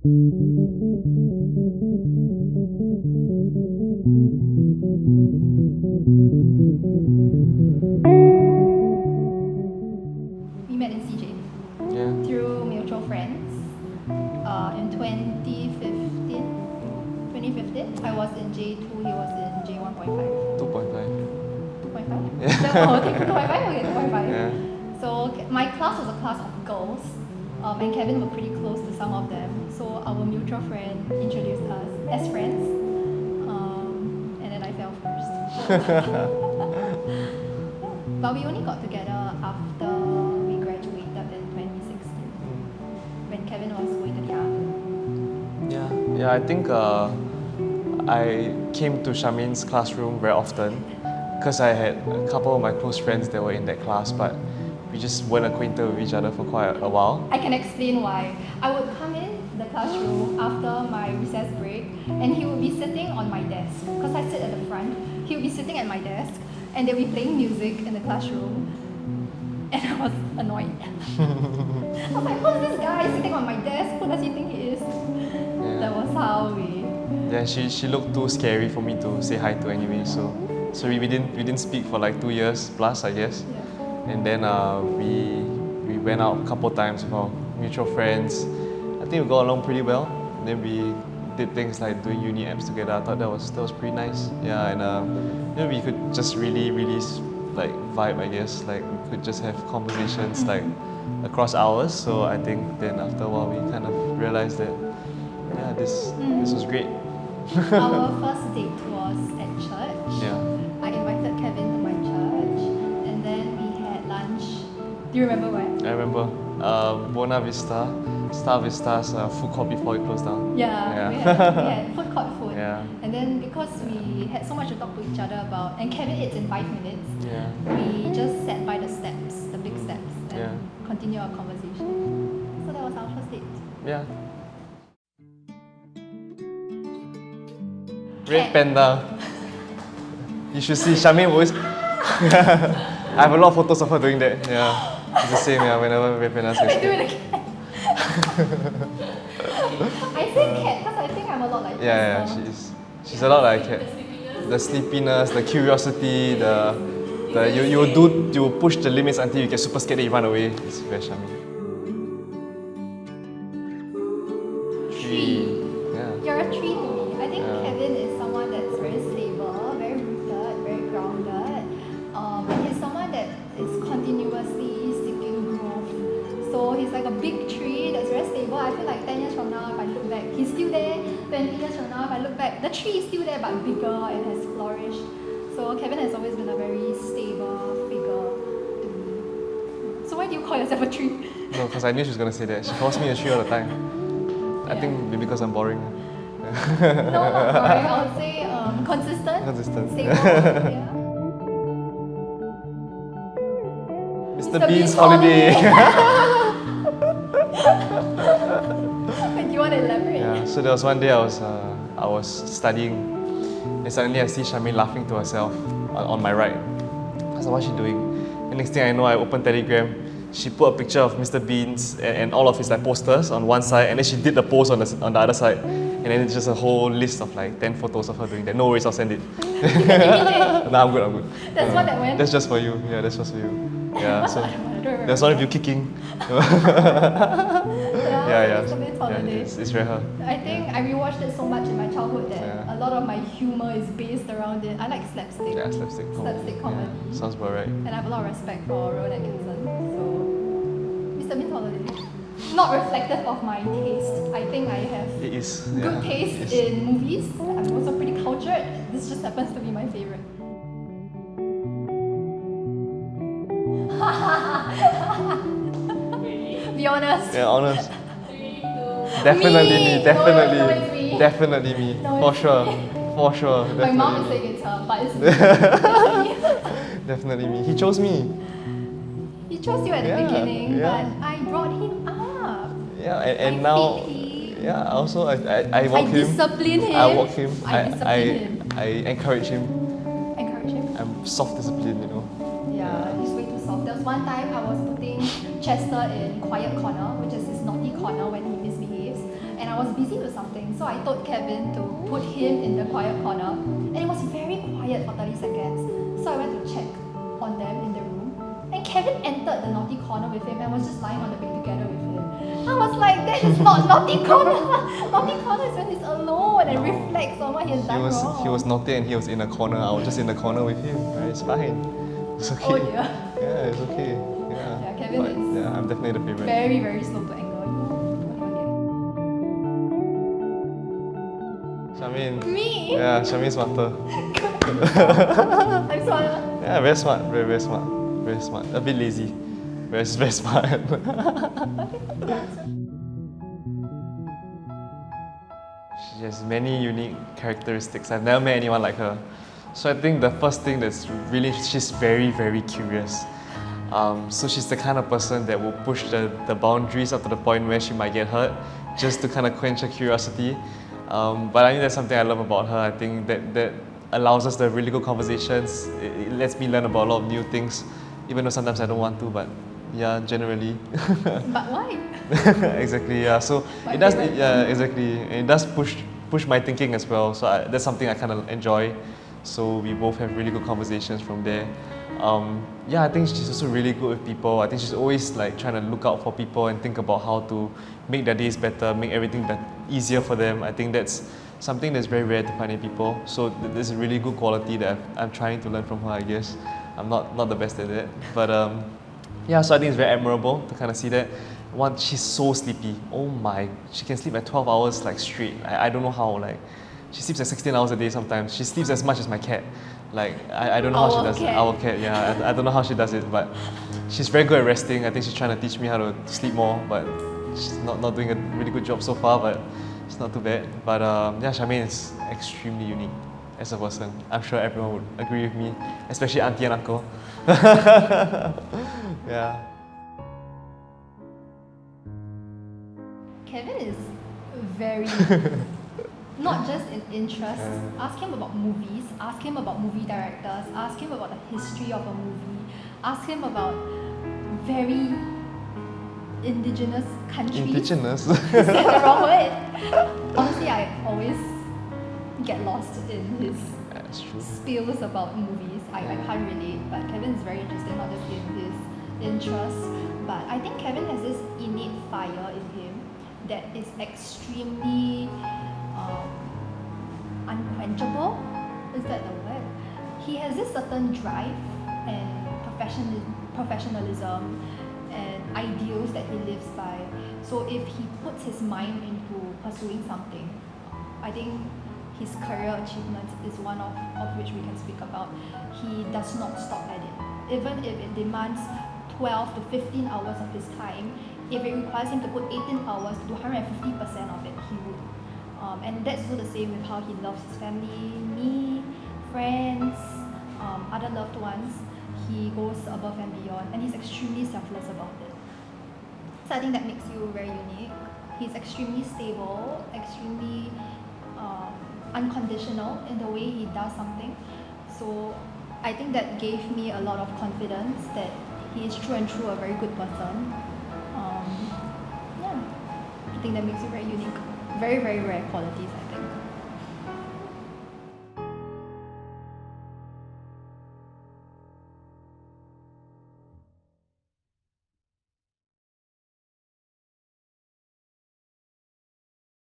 We met in CJ through mutual friends in 2015. I was in J2, he was in J1.5. 2.5. 2.5? Yeah. So, 2.5? Okay, 2.5. Yeah. So my class was a class of girls, and Cavyn were pretty close to some of them. So our mutual friend introduced us as friends, and then I fell first. But we only got together after we graduated in 2016, when Cavyn was going to the army. Yeah, I think I came to Charmaine's classroom very often because I had a couple of my close friends that were in that class, but we just weren't acquainted with each other for quite a while. I can explain why. I would come in the classroom after my recess break, and he would be sitting on my desk because I sit at the front. He would be sitting at my desk, and they'd be playing music in the classroom, and I was annoyed. I was like, who's this guy sitting on my desk? Who does he think he is? Yeah. That was how we. Yeah, she looked too scary for me to say hi to anyway, so we didn't speak for like 2 years plus, I guess. Yeah. And then we went out a couple times with our mutual friends. I think we got along pretty well. And then we did things like doing uni apps together. I thought that was pretty nice. Yeah, and we could just really like vibe, I guess. Like we could just have conversations like across hours. So I think then after a while we kind of realized that this was great. Our first date was at church. Yeah. I invited Cavyn to my church, and then we had lunch. Do you remember where? I remember Buona Vista, Star Vista's food court before it closed down. Yeah. We had food court food. Yeah. And then because we had so much to talk to each other about, and Cavyn eats in 5 minutes, Yeah. we just sat by the steps, the big steps, and Yeah. continued our conversation. So that was our first date. Yeah. Red Panda. You should see Charmaine always. I have a lot of photos of her doing that. Yeah. It's the same, yeah, whenever Red Panda says I do it again. I say cat because I think I'm a lot like Yeah, Crystal. she is. She's a lot like cat. The sleepiness, the curiosity, you push the limits until you get super scared and you run away. It's very charming. Tree. Yeah. You're a tree to me. I think Yeah. Cavyn is someone that's very stable, very rooted, very grounded. And he's someone that is continuously seeking growth. So he's like a big tree that's very stable. I feel like 10 years from now, if I look back, he's still there. 20 years from now, if I look back, the tree is still there but bigger and has flourished. So Cavyn has always been a very stable figure to me. So why do you call yourself a tree? No, because I knew she was going to say that. She calls me a tree all the time. I think maybe because I'm boring. No, not boring. I would say consistent. Consistent. Stable. Yeah. Mr. Bean's holiday. Do you want to elaborate? Yeah, so there was one day I was studying, and suddenly I see Charmaine laughing to herself on my right. I was like, what's she doing? And next thing I know, I opened Telegram. She put a picture of Mr. Bean's and all of his like posters on one side, and then she did the post on the other side. And then it's just a whole list of like 10 photos of her doing that. No worries, I'll send it. No, I'm good. That's what that went. That's just for you. Yeah, that's just for you. Yeah, so there's one of you kicking. Yeah. Mr. Bean's holiday. It's very her. I think I rewatched it so much in my childhood that Yeah. a lot of my humor is based around it. I like slapstick. Yeah, slapstick comedy. Slapstick comedy. Yeah, sounds about right. And I have a lot of respect for Rowan Atkinson. So, Mr. Bean's holiday. Not reflective of my taste. I think I have It is. good Yeah, taste it is. in movies. I'm also pretty cultured. This just happens to be my favorite. Be honest. Yeah, honest. Definitely me. No, it's me. Definitely me. No, For it's sure. me. For sure. My Definitely mom is me. saying it's her, but it's me. Definitely me. He chose me. He chose you at the Yeah, beginning, yeah. but I brought him up. Yeah, and I now. feed him. Yeah, also I I walk him. discipline him. I walk him. I discipline him. I encourage him. Encourage him. I'm soft discipline, you know. Yeah, he's way too soft. There was one time I was putting Chester in quiet corner, which is his naughty corner when he misbehaves. and I was busy with something, so I told Cavyn to put him in the quiet corner, and it was very quiet for 30 seconds. So I went to check on them in the room, and Cavyn entered the naughty corner with him and was just lying on the bed together with him. I was like, that is not naughty corner. Naughty corner is when he's alone and reflects on what he has done wrong. He was naughty and he was in a corner. I was just in the corner with him. Right? It's fine. It's okay. Oh dear. Yeah, it's okay. Yeah, Yeah, Cavyn but, is yeah, I'm definitely the favorite. very, very slow to anger. Charmaine. Me? Yeah, Charmaine's smarter. I'm smarter. Yeah, very smart. Very, very smart. Very smart. A bit lazy. Very, very smart. She has many unique characteristics. I've never met anyone like her. So I think the first thing that's really, she's very, very curious. So she's the kind of person that will push the boundaries up to the point where she might get hurt, just to kind of quench her curiosity. But I think that's something I love about her. I think that allows us to have really good conversations. It lets me learn about a lot of new things, even though sometimes I don't want to, but yeah, generally. But why? Exactly, yeah. So it does, yeah, exactly. And it does push my thinking as well. So that's something I kind of enjoy. So we both have really good conversations from there. Yeah, I think she's also really good with people. I think she's always like trying to look out for people and think about how to make their days better, make everything easier for them. I think that's something that's very rare to find in people. So there's a really good quality that I'm trying to learn from her, I guess. I'm not the best at it, but yeah. So I think it's very admirable to kind of see that. One, she's so sleepy. Oh my, she can sleep like 12 hours like straight. I don't know how. Like, she sleeps like 16 hours a day sometimes. She sleeps as much as my cat. Like, I don't know how she does it. Our cat, yeah. I don't know how she does it, but she's very good at resting. I think she's trying to teach me how to sleep more, but she's not doing a really good job so far, but it's not too bad. But yeah, Charmaine is extremely unique as a person. I'm sure everyone would agree with me, especially auntie and uncle. Yeah. Cavyn is very, not just in interest. Ask him about movies, ask him about movie directors, ask him about the history of a movie, ask him about very indigenous countries. Indigenous? Is that the wrong word? Honestly, I always get lost in his spills about movies. I can't relate, but Cavyn is very interesting, not just in his interests, but I think Cavyn has this innate fire in him that is extremely unquenchable. Is that the word? He has this certain drive and professionalism and ideals that he lives by. So if he puts his mind into pursuing something, I think his career achievements is one of which we can speak about. He does not stop at it. Even if it demands 12 to 15 hours of his time, if it requires him to put 18 hours to do 150% of it, he would. And that's also the same with how he loves his family, me, friends, other loved ones. He goes above and beyond, and he's extremely selfless about it. So I think that makes you very unique. He's extremely stable, extremely unconditional in the way he does something. So I think that gave me a lot of confidence that he is true and true a very good person. Yeah, I think that makes you very unique. Very, very rare qualities.